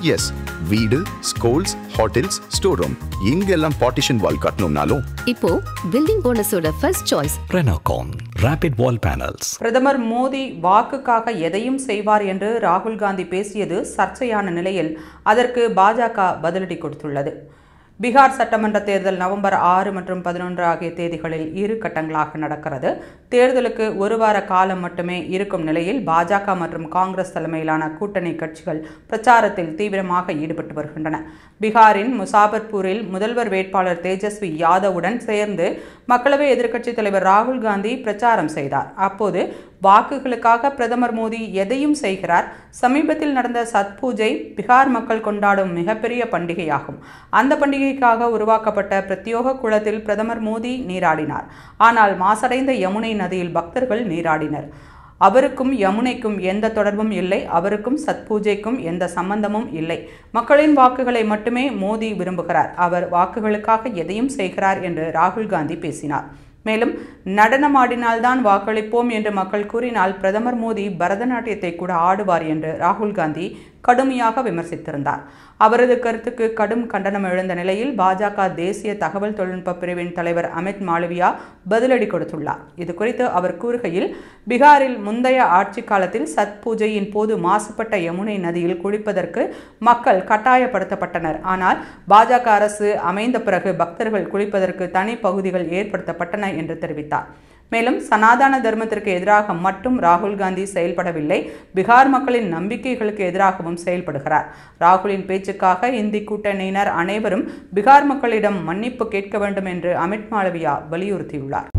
S, வீடு, schools, hotels, store room இங்கெல்லாம் partition wall கட்டணும்னாலும் இப்போ பில்டிங் ஓனர்ஸோட first choice Renocon Rapid Wall Panels. பிரதமர் மோடி வாக்குக்காக எதையும் செய்வார் என்று ராகுல் காந்தி பேசியது சர்ச்சையான நிலையில் அதற்கு பாஜக பதிலடி கொடுத்துள்ளது. பீகார் சட்டமன்ற தேர்தல் நவம்பர் 6 மற்றும் 11 ஆகிய தேதிகளில் 2 கட்டங்களாக நடக்கிறது. தேர்தலுக்கு ஒரு வார காலம் மட்டுமே இருக்கும் நிலையில் பாஜக மற்றும் காங்கிரஸ் தலைமையிலான கூட்டணி கட்சிகள் பிரச்சாரத்தில் தீவிரமாக ஈடுபட்டு வருகின்றன. பீகாரின் முசாபர்பூரில் முதல்வர் வேட்பாளர் தேஜஸ்வி யாதவுடன் சேர்ந்து மக்களவை எதிர்க்கட்சித் தலைவர் ராகுல் காந்தி பிரச்சாரம் செய்தார். அப்போது வாக்குகளுக்காக பிரதமர் மோடி எதையும் செய்கிறார். சமீபத்தில் நடந்த சத் பூஜை பீகார் மக்கள் கொண்டாடும் மிகப்பெரிய பண்டிகையாகும். அந்த பண்டிகைக்காக உருவாக்கப்பட்ட பிரத்யோக குளத்தில் பிரதமர் மோடி நீராடினார். ஆனால் மாசடைந்த யமுனை நதியில் பக்தர்கள் நீராடினர். அவருக்கும் யமுனைக்கும் எந்த தொடர்பும் இல்லை. அவருக்கும் சத் பூஜைக்கும் எந்த சம்பந்தமும் இல்லை. மக்களின் வாக்குகளை மட்டுமே மோடி விரும்புகிறார். அவர் வாக்குகளுக்காக எதையும் செய்கிறார் என்று ராகுல் காந்தி பேசினார். மேலும் நடனமாடினால்தான் வாக்களிப்போம் என்று மக்கள் கூறினால் பிரதமர் மோடி பரதநாட்டியத்தை கூட ஆடுவார் என்று ராகுல் காந்தி கடுமையாக விமர்சித்திருந்தார். அவரது கருத்துக்கு கடும் கண்டனம் எழுந்த நிலையில் பாஜக தேசிய தகவல் தொழில்நுட்ப பிரிவின் தலைவர் அமித் மாளவியா பதிலடி கொடுத்துள்ளார். இது குறித்து அவர் கூறுகையில், பீகாரில் முந்தைய ஆட்சி காலத்தில் சத் பூஜையின் போது மாசுபட்ட யமுனை நதியில் குளிப்பதற்கு மக்கள் கட்டாயப்படுத்தப்பட்டனர். ஆனால் பாஜக அரசு அமைந்த பிறகு பக்தர்கள் குளிப்பதற்கு தனி பகுதிகள் ஏற்படுத்தப்பட்டன என்று தெரிவித்தார். மேலும் சனாதன தர்மத்திற்கு எதிராக மட்டும் ராகுல் காந்தி செயல்படவில்லை, பீகார் மக்களின் நம்பிக்கைகளுக்கு எதிராகவும் செயல்படுகிறார். ராகுலின் பேச்சுக்காக இந்தி கூட்டணியினர் அனைவரும் பீகார் மக்களிடம் மன்னிப்பு கேட்க வேண்டும் என்று அமித் மாளவியா வலியுறுத்தியுள்ளார்.